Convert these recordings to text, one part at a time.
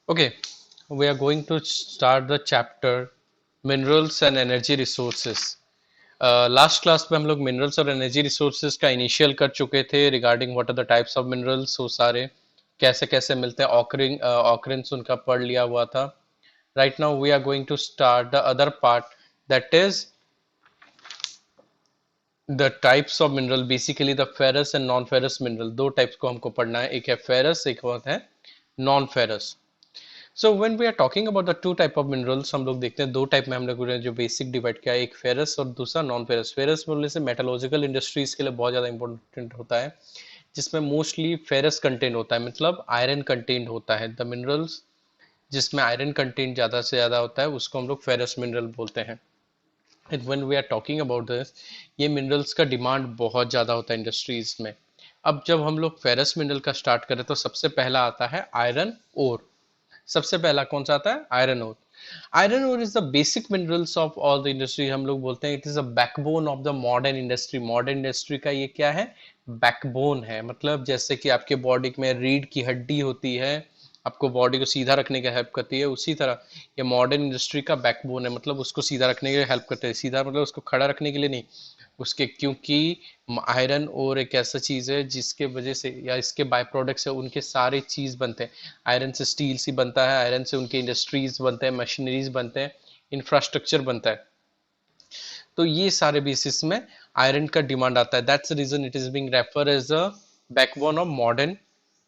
Okay, we are going to start the chapter Minerals and Energy Resources. Last class में हम लोग minerals और energy resources का initial कर चुके थे regarding what are the types of minerals, वो सारे कैसे कैसे मिलते हैं, ऑकरेंस उनका पढ़ लिया हुआ था. Right now we are going to start the other part, that is the types of mineral. Basically the ferrous and non ferrous mineral, दो टाइप्स को हमको पढ़ना है. एक है फेरस, एक और है non ferrous. So when we are talking about the two type of minerals, हम लोग देखते हैं दो टाइप में हम लोग जो बेसिक डिवाइड किया है, एक फेरस और दूसरा नॉन फेरस. फेरस बोलने से मेटलॉजिकल इंडस्ट्रीज के लिए बहुत ज़्यादा इंपॉर्टेंट होता है, जिसमें मोस्टली फेरस कंटेंट होता है, मतलब आयरन कंटेंट होता है. द मिनरल्स जिसमें आयरन कंटेंट ज़्यादा से ज़्यादा होता है उसको हम लोग फेरस मिनरल बोलते हैं. And when we are talking about this, ये मिनरल्स का डिमांड बहुत ज़्यादा होता है इंडस्ट्रीज में. अब जब हम लोग फेरस मिनरल का स्टार्ट करें तो सबसे पहला आता है आयरन ओर. सबसे पहला कौन सा आता है? Iron ore. Iron ore is the basic minerals of all the industry. हम लोग बोलते हैं it is a backbone of the modern industry. Modern industry का ये क्या है? बैकबोन है. मतलब जैसे कि आपके बॉडी में रीढ़ की हड्डी होती है, आपको बॉडी को सीधा रखने का हेल्प करती है, उसी तरह ये मॉडर्न इंडस्ट्री का बैकबोन है. मतलब उसको सीधा रखने के लिए हेल्प करते हैं. सीधा मतलब उसको खड़ा रखने के लिए नहीं, उसके क्योंकि आयरन और एक ऐसा चीज है जिसके वजह से या इसके बाय प्रोडक्ट्स है उनके सारे चीज बनते हैं. आयरन से स्टील सी बनता है, आयरन से उनके इंडस्ट्रीज बनते हैं, मशीनरीज बनते हैं, इंफ्रास्ट्रक्चर बनता है. तो ये सारे बेसिस में आयरन का डिमांड आता है. That's the reason it is being refer as a backbone of modern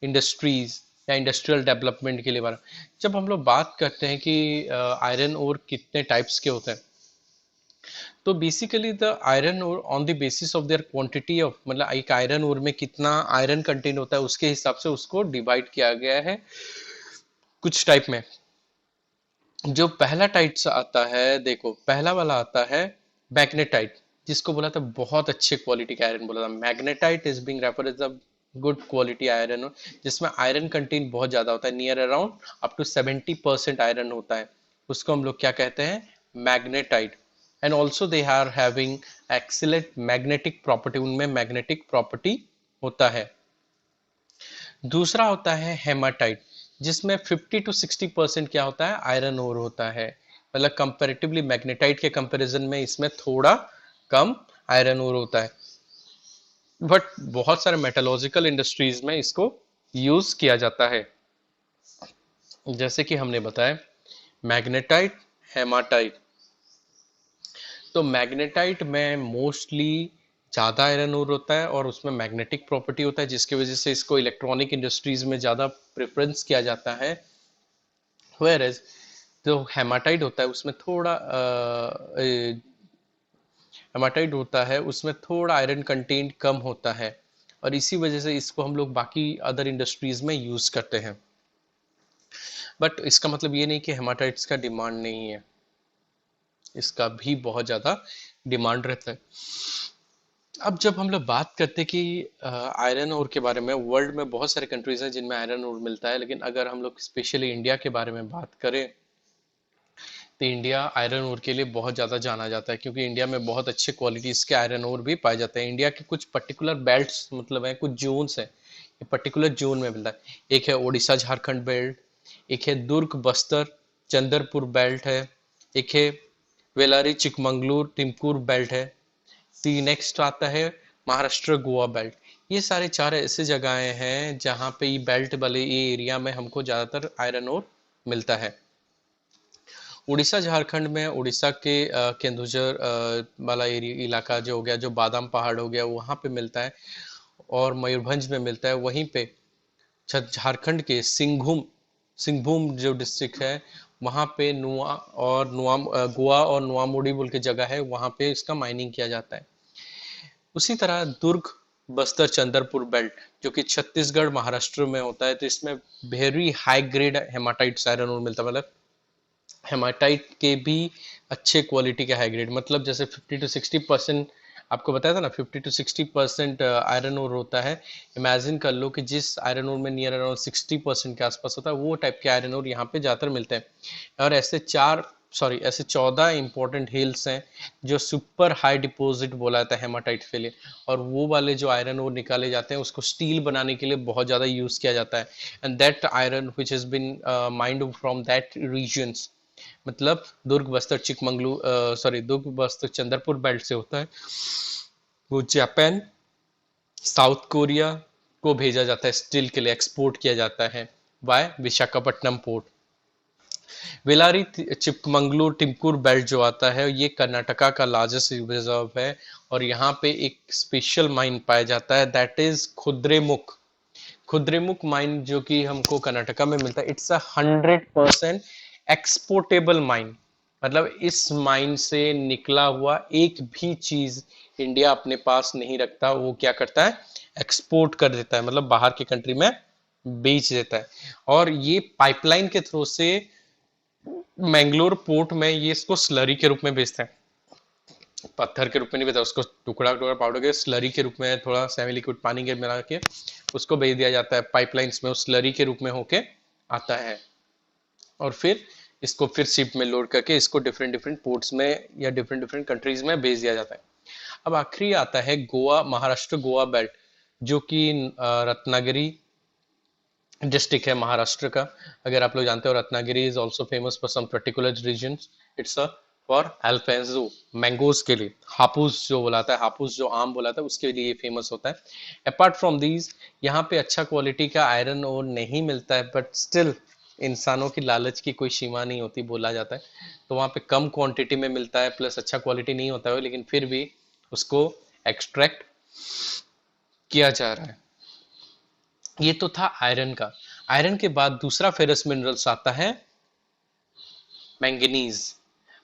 industries या इंडस्ट्रियल डेवलपमेंट के लिए बारे में. जब हम लोग बात करते हैं कि आयरन और कितने टाइप्स के होते हैं, तो basically the iron ore on the basis of their quantity of, मतलब एक आयरन ओर में कितना आयरन कंटेंट होता है उसके हिसाब से उसको डिवाइड किया गया है कुछ टाइप में. जो पहला टाइप आता है, देखो पहला वाला आता है मैग्नेटाइट, जिसको बोला था बहुत अच्छे क्वालिटी का आयरन बोला था. Magnetite is being refer as a good quality iron, जिसमें आयरन कंटेंट बहुत ज्यादा होता है, near around up to 70% iron होता है. उसको हम लोग क्या कहते हैं? Magnetite. And also they are having excellent magnetic property, उनमें मैग्नेटिक प्रॉपर्टी होता है. दूसरा होता है हेमाटाइट, जिसमें 50 to 60% क्या होता है? आयरन ओर होता है. मतलब कंपेरेटिवली मैग्नेटाइट के कंपैरिजन में इसमें थोड़ा कम आयरन ओर होता है, बट बहुत सारे मेटलॉजिकल इंडस्ट्रीज में इसको यूज किया जाता है. जैसे कि हमने बताया मैग्नेटाइट, हेमाटाइट. तो मैग्नेटाइट में मोस्टली ज़्यादा आयरन ओर होता है और उसमें मैग्नेटिक प्रॉपर्टी होता है, जिसकी वजह से इसको इलेक्ट्रॉनिक इंडस्ट्रीज में ज़्यादा प्रेफरेंस किया जाता है. वेयर एज जो हेमाटाइट होता है उसमें थोड़ा हेमाटाइट होता है उसमें थोड़ा आयरन कंटेंट कम होता है, और इसी वजह से इसको हम लोग बाकी अदर इंडस्ट्रीज में यूज करते हैं. बट इसका मतलब ये नहीं कि हेमाटाइट्स का डिमांड नहीं है, इसका भी बहुत ज़्यादा डिमांड रहता है. अब जब हम लोग बात करते हैं कि आयरन ओर के बारे में, वर्ल्ड में बहुत सारे कंट्रीज हैं जिनमें आयरन ओर मिलता है, लेकिन अगर हम लोग स्पेशली इंडिया के बारे में बात करें तो इंडिया आयरन ओर के लिए बहुत ज़्यादा जाना जाता है, क्योंकि इंडिया में बहुत अच्छे क्वालिटीज़ के आयरन ओर भी पाए जाते हैं. इंडिया के कुछ पर्टिकुलर बेल्ट्स, मतलब है कुछ जोन्स हैं, ये पर्टिकुलर जोन में मिलता है. एक है उड़ीसा झारखंड बेल्ट, एक है दुर्ग बस्तर चंद्रपुर बेल्ट है, एक है वेलारी चिकमंगलूर टिमकुर बेल्ट है, दी नेक्स्ट आता है महाराष्ट्र गोवा बेल्ट. ये सारे चार ऐसे जगहें हैं जहाँ पे ये बेल्ट वाले ये एरिया में हमको ज़्यादातर आयरन ओर मिलता है. उड़ीसा झारखंड में उड़ीसा के केंदुझर वाला एरिया इलाका जो हो गया, जो बादाम पहाड़ हो गया, वहाँ पे मिलता है. और मयूरभंज में मिलता है. वहीं पे झारखंड के सिंघुम सिंहभूम जो डिस्ट्रिक्ट है, वहाँ पे नुआ और नुआम गोवा और नुआमुड़ी बोल के जगह है, वहाँ पे इसका माइनिंग किया जाता है. उसी तरह दुर्ग बस्तर चंद्रपुर बेल्ट जो कि छत्तीसगढ़ महाराष्ट्र में होता है, तो इसमें very high grade hematite iron ore मिलता है. मतलब हेमाटाइट के भी अच्छे क्वालिटी के हाई ग्रेड, मतलब जैसे 50 to 60%, आपको बताया था ना 50 to 60% आयरन ओर होता है. इमेजिन कर लो कि जिस आयरन ओर में नियर अराउंड 60% के आसपास होता है, वो टाइप के आयरन ओर यहाँ पे ज़्यादातर मिलते हैं. और ऐसे चार सॉरी ऐसे 14 इंपॉर्टेंट हिल्स हैं जो सुपर हाई डिपॉजिट बोला जाता है हेमाटाइट के लिए, और वो वाले जो आयरन वो निकाले जाते हैं उसको स्टील बनाने के लिए बहुत ज़्यादा यूज़ किया जाता है। And that iron which has been mined from that regions, मतलब दुर्ग बस्तर चिकमंगलू सॉरी दुर्ग बस्तर चंद्रपुर बेल्ट से होता है, वो जापान, साउथ कोरिया को भेजा जाता है स्टील के लिए, एक्सपोर्ट किया जाता है by Visakhapatnam port. Bellary Chikmagalur Tumkur belt जो आता है ये कर्नाटका का लार्जेस्ट रिजर्व है, और यहाँ पे एक स्पेशल माइन पाया जाता है दैट इज खुद्रेमुख। खुद्रेमुख माइन जो कि हमको कर्नाटका में मिलता है, इट्स अ 100% एक्सपोर्टेबल माइन। मतलब इस माइन से निकला हुआ एक भी चीज इंडिया अपने पास नहीं रखता, वो क्या करता है, एक्सपोर्ट कर देता है, मतलब बाहर के कंट्री में बेच देता है। और ये पाइपलाइन के थ्रू से मैंगलोर पोर्ट में ये इसको स्लरी के रूप में बेचते हैं, पत्थर के रूप में नहीं बेचता उसको, टुकड़ा टुकड़ा पाउडर के स्लरी के रूप में थोड़ा सेमी लिक्विड पानी के मिला के उसको भेज दिया जाता है पाइपलाइंस में, उस स्लरी के रूप में होके आता है, और फिर इसको फिर शिप में लोड करके इसको डिफरेंट डिफरेंट पोर्ट्स में या डिफरेंट डिफरेंट कंट्रीज में भेज दिया जाता है। अब आखिरी आता है गोवा, महाराष्ट्र गोवा बेल्ट, जो कि रत्नागिरी डिस्ट्रिक्ट है महाराष्ट्र का। अगर आप लोग जानते हो Ratnagiri is also famous for some particular region, it's for alphonso mangoes के लिए, हापुस जो बुलाता है, हापुस जो आम बुलाता है उसके लिए फेमस होता है। अपार्ट फ्रॉम दीज यहाँ पे अच्छा क्वालिटी का आयरन और नहीं मिलता है, बट स्टिल इंसानों की लालच की कोई सीमा नहीं होती बोला जाता है, तो वहाँ पे कम क्वांटिटी में मिलता है, प्लस अच्छा क्वालिटी नहीं होता है, लेकिन फिर भी उसको एक्सट्रैक्ट किया जा रहा है। ये तो था आयरन का। आयरन के बाद दूसरा फेरस मिनरल्स आता है manganese.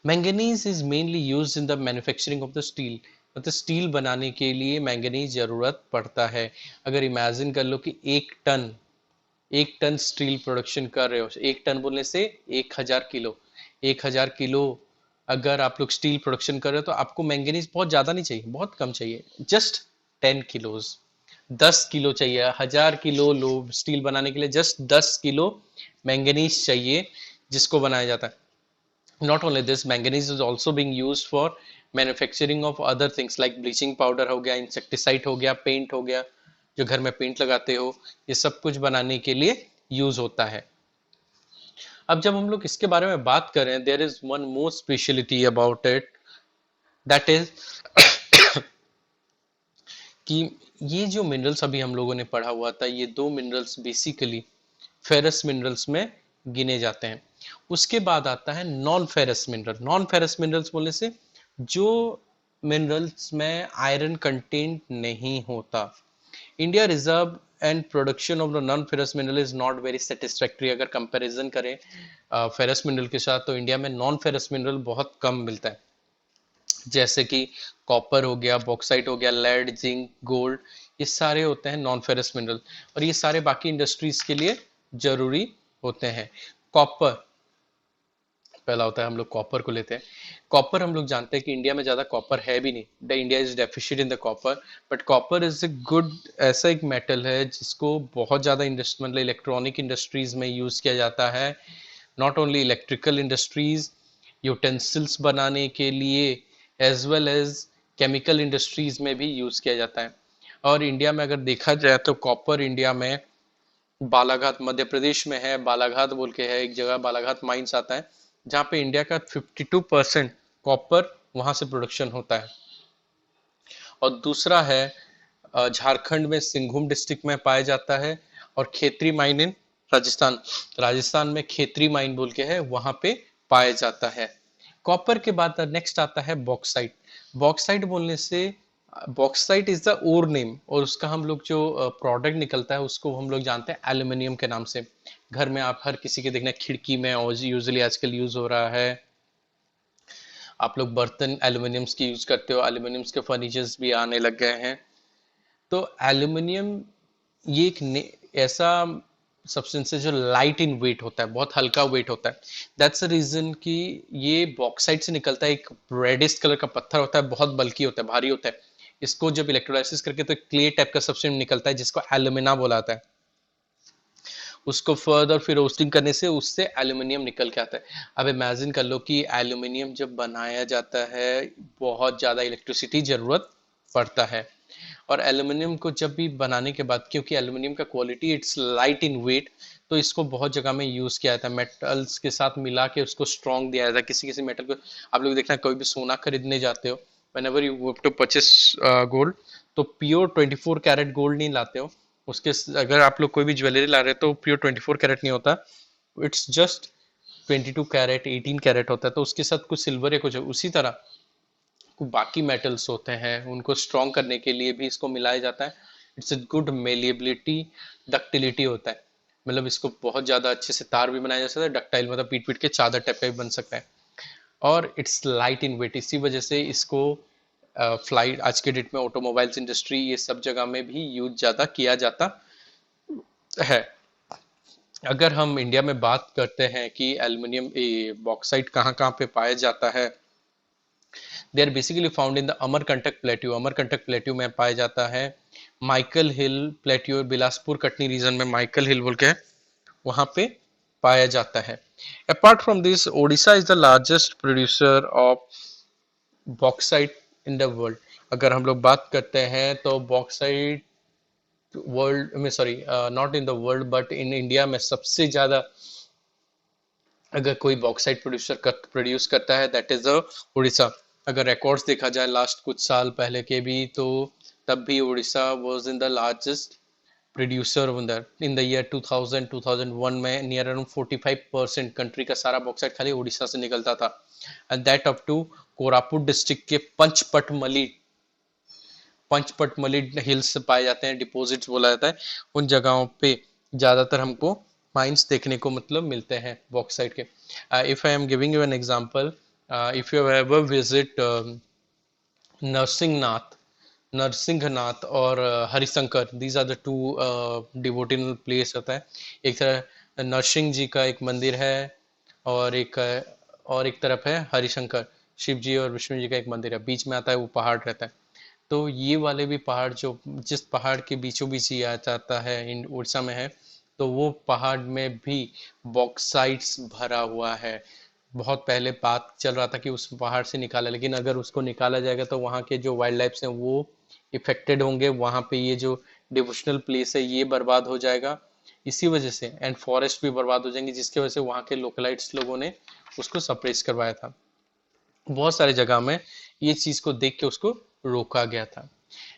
Manganese is mainly used in the manufacturing of the steel, मतलब स्टील बनाने के लिए मैंगनीज जरूरत पड़ता है। अगर इमेजिन कर लो कि एक टन स्टील प्रोडक्शन कर रहे हो, एक टन बोलने से 1000 किलो, 1000 किलो अगर आप लोग स्टील प्रोडक्शन कर रहे हो तो आपको मैंगनीज बहुत ज्यादा नहीं चाहिए, बहुत कम चाहिए, जस्ट 10 किलोज, 10 किलो चाहिए। 1000 किलो लो स्टील बनाने के लिए जस्ट 10 किलो मैंगनीज चाहिए, जिसको बनाया जाता है। Not only this, manganese is also being use for manufacturing of other things like bleaching powder हो गया, इंसेक्टिसाइड हो गया, पेंट हो गया, जो घर में पेंट लगाते हो, ये सब कुछ बनाने के लिए यूज होता है। अब जब हम लोग इसके बारे में बात करें, there is one more speciality about it, that is कि ये जो मिनरल्स अभी हम लोगों ने पढ़ा हुआ था, ये दो मिनरल्स बेसिकली फेरस मिनरल्स में गिने जाते हैं। उसके बाद आता है non ferrous mineral. Non ferrous minerals बोलने से जो मिनरल्स में आयरन कंटेंट नहीं होता। India reserve and production of the non ferrous mineral is not very satisfactory. अगर कंपैरिजन करें फेरस मिनरल के साथ, तो इंडिया में नॉन फेरस मिनरल बहुत कम मिलता है, जैसे कि कॉपर हो गया, बॉक्साइट हो गया, लेड, जिंक, गोल्ड, ये सारे होते हैं नॉन फेरस मिनरल, और ये सारे बाकी इंडस्ट्रीज के लिए जरूरी होते हैं। कॉपर पहला होता है, हम लोग कॉपर को लेते हैं। कॉपर हम लोग जानते हैं कि इंडिया में ज्यादा कॉपर है भी नहीं, the India is deficient in the copper, but copper is a good, ऐसा एक मेटल है जिसको बहुत ज्यादा इंडस्ट्री मतलब इलेक्ट्रॉनिक इंडस्ट्रीज में यूज किया जाता है। Not only electrical industries, utensils बनाने के लिए, as well as chemical industries में भी यूज किया जाता है। और इंडिया में अगर देखा जाए तो कॉपर इंडिया में बालाघाट मध्य प्रदेश में है, बालाघाट बोल के है एक जगह, बालाघाट माइंस आता है, जहाँ पे इंडिया का 52% कॉपर वहां से प्रोडक्शन होता है। और दूसरा है झारखंड में सिंघुम डिस्ट्रिक्ट में पाया जाता है, और खेतरी माइन इन राजस्थान, राजस्थान में खेतरी माइन बोल के है, वहां पे पाया जाता है। कॉपर के बाद नेक्स्ट आता है बॉक्साइट। बॉक्साइट बोलने से, bauxite is the ore name, और उसका हम लोग जो प्रोडक्ट निकलता है उसको हम लोग जानते हैं एल्यूमिनियम के नाम से। घर में आप हर किसी के देखना खिड़की में और यूजुअली आजकल यूज हो रहा है, आप लोग बर्तन एल्यूमिनियम्स की यूज करते हो, एल्यूमिनियम्स के फर्नीचर्स भी आने लग गए हैं। तो एल्यूमिनियम ये ऐसा सब्सटेंस है जो लाइट इन वेट होता है, बहुत हल्का वेट होता है। दैट्स द रीजन कि ये बॉक्साइट से निकलता है, एक रेडिश कलर का पत्थर होता है, बहुत बल्की होता है, भारी होता है। इसको जब इलेक्ट्रोलाइसिस करके तो क्ले टाइप का सब्सटेंस निकलता है जिसको एल्यूमिना बोला जाता है। उसको फर्दर फिर रोस्टिंग करने से उससे एल्यूमिनियम निकल के आता है। अब इमेजिन कर लो कि एल्यूमिनियम जब बनाया जाता है बहुत ज़्यादा इलेक्ट्रिसिटी ज़रूरत पड़ता है। और एल्यूमिनियम को जब भी बनाने के बाद, क्योंकि एल्यूमिनियम का quality it's light in weight, तो इसको बहुत जगह में यूज़ किया जाता है, मेटल्स के साथ मिला के उसको स्ट्रॉन्ग दिया जाता है। किसी किसी मेटल को आप लोग देखना, कोई भी सोना खरीदने जाते हो, whenever you have to purchase gold, तो प्योर 24 कैरेट गोल्ड नहीं लाते हो। उसके अगर आप लोग कोई भी ज्वेलरी ला रहे हो तो प्योर 24 कैरेट नहीं होता, इट्स जस्ट 22 कैरेट 18 कैरेट होता है। तो उसके साथ कुछ सिल्वर या कुछ उसी तरह बाकी मेटल्स होते हैं, उनको स्ट्रॉन्ग करने के लिए भी इसको मिलाया जाता है। It's a good malleability, ductility होता है, मतलब इसको बहुत ज़्यादा अच्छे से तार भी बनाया जा सकता है, डक्टाइल मतलब पीट पीट के चादर टाइप का भी बन सकता है। और इट्स लाइट इन वेट, इसी वजह से इसको फ्लाइट आज के डेट में ऑटोमोबाइल्स इंडस्ट्री ये सब जगह में भी यूज ज़्यादा किया जाता है। अगर हम इंडिया में बात करते हैं कि एल्युमिनियम बॉक्साइट कहाँ कहाँ पे पाया जाता है, they are basically found in the Amarkantak plateau. Amarkantak plateau में पाया जाता है। Maikal hill plateau Bilaspur Katni region में माइकल हिल बोल के है, वहां पे पाया जाता है। Apart from this, Odisha is the largest producer of bauxite in the world. अगर हम लोग बात करते हैं तो बॉक्साइट वर्ल्ड में, sorry not in the world but in India में सबसे ज्यादा अगर कोई बॉक्साइट प्रोड्यूस करता है दैट इज उड़ीसा। अगर रिकॉर्ड्स देखा जाए लास्ट कुछ साल पहले के भी, तो तब भी Orissa was in the largest producer in the year 2000 2001 में नियर अराउंड 45% कंट्री का सारा बॉक्साइट खाली उड़ीसा से निकलता था। And that up to Koraput district के पंचपटमली हिल्स पाए जाते हैं, डिपॉजिट्स बोला जाता है, उन जगहों पे ज्यादातर हमको माइंस देखने को मतलब मिलते हैं बॉक्साइट के। If I am giving you an example, if you ever visit Narasinghnath Narasinghnath और Harishankar, these are the two devotional place होता है। एक तरह नरसिंह जी का एक मंदिर है, और एक तरफ है हरिशंकर, शिव जी और विष्णु जी का एक मंदिर है, बीच में आता है वो पहाड़ रहता है। तो ये वाले भी पहाड़ जो जिस पहाड़ के बीचों बीच ही आ जाता है, इन उड़ीसा में है, तो वो पहाड़ में भी बॉक्साइट्स भरा हुआ है। बहुत पहले बात चल रहा था कि उस पहाड़ से निकाला, लेकिन अगर उसको निकाला जाएगा तो वहाँ के जो वाइल्ड लाइफ हैं वो इफेक्टेड होंगे, वहाँ पे ये जो डिवोशनल प्लेस है ये बर्बाद हो जाएगा इसी वजह से, एंड फॉरेस्ट भी बर्बाद हो जाएंगे, जिसकी वजह से वहाँ के लोकलाइट्स लोगों ने उसको सप्रेस करवाया था। बहुत सारी जगह में ये चीज को देख के उसको रोका गया था।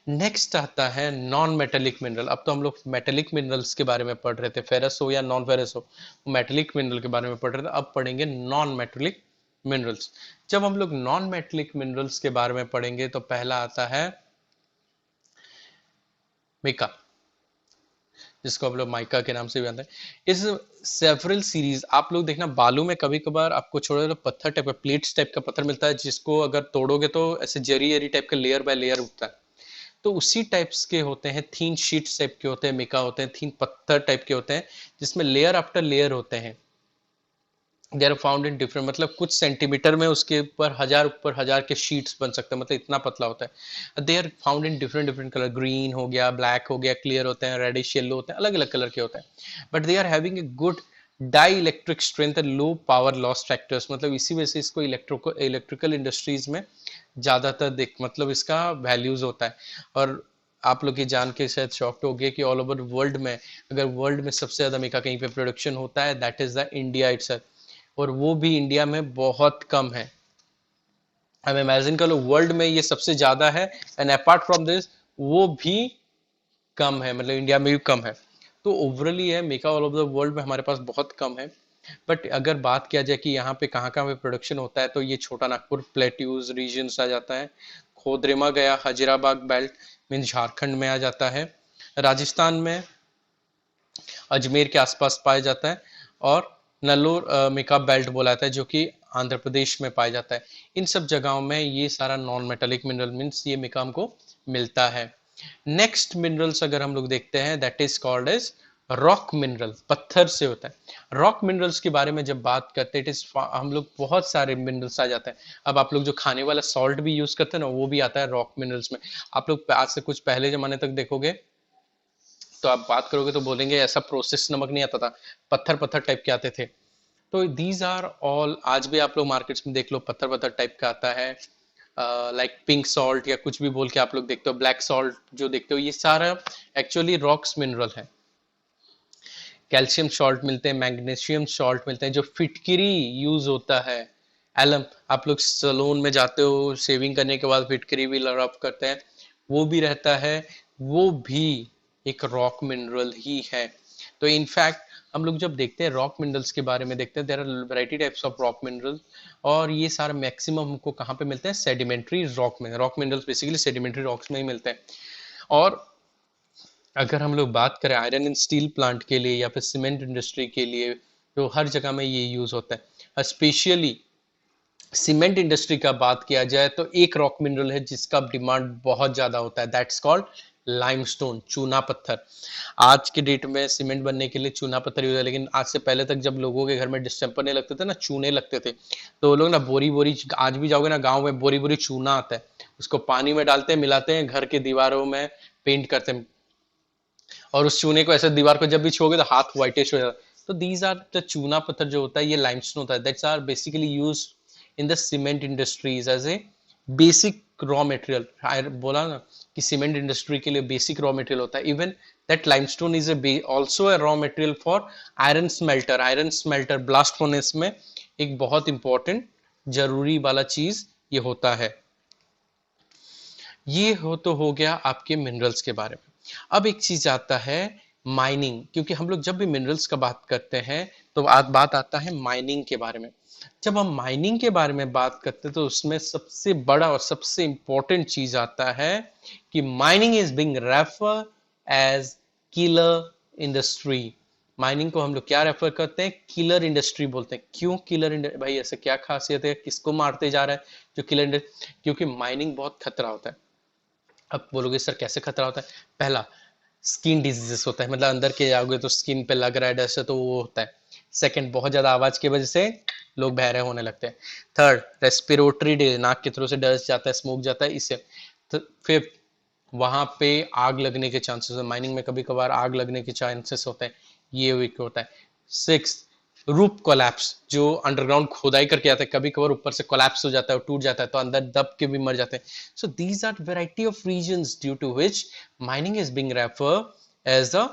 नेक्स्ट आता है नॉन मेटेलिक मिनरल। अब तो हम लोग मेटेलिक मिनरल्स के बारे में पढ़ रहे थे, फेरस हो या नॉन फेरस हो, मेटेलिक मिनरल के बारे में पढ़ रहे थे। अब पढ़ेंगे नॉन मेटेलिक मिनरल्स। जब हम लोग नॉन मेटेलिक मिनरल्स के बारे में पढ़ेंगे तो पहला आता है मिका, जिसको आप लोग माइका के नाम से भी जानते हैं। इस सेवरल सीरीज आप लोग देखना, बालू में कभी कभार आपको छोटा छोटा पत्थर टाइप का, प्लेट्स टाइप का पत्थर मिलता है, जिसको अगर तोड़ोगे तो ऐसे जरी जरी टाइप का लेयर बाय लेयर उठता है। तो उसी टाइप्स के होते हैं, थीन शीट्स टाइप के होते हैं मिका, होते हैं थीन पत्थर टाइप के होते हैं, जिसमें लेयर आफ्टर लेयर होते हैं। They are found in different, मतलब कुछ सेंटीमीटर में उसके ऊपर हजार के शीट्स बन सकते हैं, मतलब इतना पतला होता है। They are found in different different colour, green हो गया, ब्लैक हो गया, क्लियर होते हैं, रेडिश येलो होते हैं, अलग अलग कलर के होते हैं। But they are having a good dielectric strength and low power loss factors, मतलब इसी वजह से इसको इलेक्ट्रिकल इंडस्ट्रीज में ज्यादातर देख मतलब इसका वैल्यूज होता है। और आप लोग ये जान के शायद शॉक्ड हो गए कि ऑल ओवर वर्ल्ड में, अगर वर्ल्ड में सबसे ज्यादा मेका कहीं पे प्रोडक्शन होता है that is the India itself, और वो भी इंडिया में बहुत कम है। अब इमेजिन कर लो वर्ल्ड में ये सबसे ज्यादा है, एंड अपार्ट फ्रॉम दिस वो भी कम है, मतलब इंडिया में भी कम है। तो ओवरऑली है मेका ऑल ओवर द वर्ल्ड में हमारे पास बहुत कम है। बट अगर बात किया जाए कि यहाँ पे कहाँ कहाँ पे प्रोडक्शन होता है, तो ये छोटा नागपुर प्लेट्यूज रीजन आ जाता है, खोदरेमा गया हजीराबाग बेल्ट मीन झारखंड में आ जाता है, राजस्थान में अजमेर के आसपास पाया जाता है, और नल्लोर मिका बेल्ट बोला जाता है जो कि आंध्र प्रदेश में पाया जाता है। इन सब जगहों में ये सारा नॉन मेटेलिक मिनरल मीन्स ये मिका हमको मिलता है। नेक्स्ट मिनरल्स अगर हम लोग देखते हैं that is called as rock mineral, पत्थर से होता है। रॉक मिनरल्स के बारे में जब बात करते हैं, इट इज हम लोग बहुत सारे मिनरल्स आ जाते हैं। अब आप लोग जो खाने वाला सॉल्ट भी यूज करते हैं ना, वो भी आता है रॉक मिनरल्स में। आप लोग आज से कुछ पहले जमाने तक देखोगे तो आप बात करोगे तो बोलेंगे ऐसा प्रोसेस नमक नहीं आता था, पत्थर पत्थर टाइप के आते थे। तो दीज आर ऑल, आज भी आप लोग मार्केट्स में देख लो पत्थर पत्थर टाइप का आता है, लाइक पिंक सॉल्ट या कुछ भी बोल के आप लोग देखते हो, ब्लैक सॉल्ट जो देखते हो, ये सारा एक्चुअली रॉक्स मिनरल है। कैल्शियम सॉल्ट मिलते हैं, मैग्नीशियम सॉल्ट मिलते हैं, जो फिटकिरी यूज होता है, एलम, आप लोग सलून में जाते हो शेविंग करने के बाद फिटकिरी भी रब करते हैं, वो भी रहता है, वो भी एक रॉक मिनरल ही है। तो इनफैक्ट हम लोग जब देखते हैं रॉक मिनरल्स के बारे में देखते हैं, there are variety types of rock minerals, और ये सारा मैक्सिमम हमको कहाँ पे मिलते हैं, सेडिमेंट्री रॉक में। Rock minerals basically sedimentary rocks में ही मिलते हैं। और अगर हम लोग बात करें आयरन एंड स्टील प्लांट के लिए या फिर सीमेंट इंडस्ट्री के लिए, तो हर जगह में ये यूज होता है। स्पेशली सीमेंट इंडस्ट्री का बात किया जाए तो एक रॉक मिनरल है जिसका डिमांड बहुत ज्यादा होता है, दैट्स कॉल्ड लाइमस्टोन, चूना पत्थर। आज के डेट में सीमेंट बनने के लिए चूना पत्थर यूज है, लेकिन आज से पहले तक जब लोगों के घर में डिस्टेम्पर नहीं लगते थे ना, चूने लगते थे, तो वो लोग ना बोरी बोरी, आज भी जाओगे ना गांव में, बोरी बोरी चूना आता है, उसको पानी में डालते हैं, मिलाते हैं, घर के दीवारों में पेंट करते हैं, और उस चूने को ऐसे दीवार को जब भी छुओगे तो हाथ व्हाइटिश हो जाता है। तो दीज आर द चूना पत्थर जो होता है, ये लाइमस्टोन होता है, that's are basically use in the cement industries as a basic raw material. बोला ना कि सीमेंट इंडस्ट्री के लिए बेसिक रॉ मटेरियल होता है। Even that limestone is also a raw material for iron smelter. Iron smelter blast furnace में एक बहुत इंपॉर्टेंट जरूरी वाला चीज ये होता है। ये तो हो गया आपके मिनरल्स के बारे में। अब एक चीज आता है माइनिंग, क्योंकि हम लोग जब भी मिनरल्स का बात करते हैं तो बात आता है माइनिंग के बारे में। जब हम माइनिंग के बारे में बात करते हैं तो उसमें सबसे बड़ा और सबसे इंपॉर्टेंट चीज आता है कि mining is being refer as killer industry. Mining को हम लोग क्या रेफर करते हैं, किलर इंडस्ट्री बोलते हैं। क्यों किलर इंडस्ट्री भाई, ऐसे क्या खासियत है, किसको मारते जा रहा है जो किलर इंडस्ट्री? क्योंकि माइनिंग बहुत खतरा होता है। अब बोलोगे सर कैसे खतरा होता है? पहला, स्किन डिजीजेस होता है, मतलब अंदर के जाओगे तो स्किन पे लग रहा है डस्ट तो वो होता है। सेकंड, बहुत ज्यादा आवाज की वजह से लोग बहरे होने लगते हैं। थर्ड, रेस्पिरेटरी डिजीज, नाक के थ्रू से डस्ट जाता है, स्मोक जाता है, इससे। फिफ्थ, वहां पे आग लगने के चांसेस, माइनिंग में कभी कभार आग लगने के चांसेस होते हैं, ये वीक होता है। सिक्स, रूप कोलैप्स, जो अंडरग्राउंड खोदाई करके आता है, कभी कभार ऊपर से कोलैप्स हो जाता है और टूट जाता है तो अंदर दब के भी मर जाते हैं। So these are variety of reasons due to which mining is being refer as a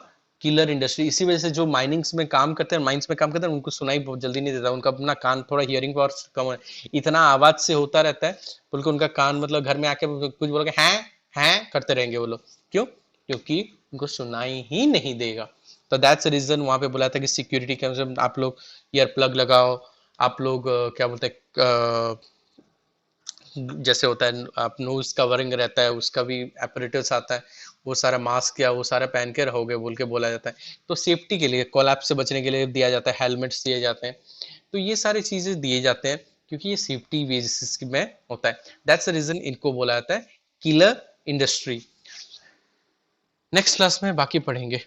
killer industry. इसी वजह से जो माइनिंग्स में काम करते हैं, माइंस में काम करते हैं, उनको सुनाई बहुत जल्दी नहीं देता, उनका अपना कान थोड़ा हियरिंग पावर कम है, इतना आवाज से होता रहता है, बल्कि उनका कान मतलब घर में आके कुछ बोलोगे हैं करते रहेंगे वो लोग। क्यों? क्योंकि उनको सुनाई ही नहीं देगा। तो दैट्स रीजन वहां पे बोला था कि सिक्योरिटी के आप लोग ईयर प्लग लगाओ, आप लोग क्या बोलते हैं, जैसे होता है आप नोज कवरिंग रहता है उसका भी एपरेटस आता है, वो सारा मास्क या वो सारा पहन के रहोगे बोल के बोला जाता है। तो सेफ्टी के लिए, कोलैप्स से बचने के लिए दिया जाता है, हेलमेट्स दिए जाते हैं, तो ये सारी चीजें दिए जाते हैं क्योंकि ये सेफ्टी बेसिस में होता है। दैट्स द रीजन इनको बोला जाता है किलर इंडस्ट्री। नेक्स्ट क्लास में बाकी पढ़ेंगे।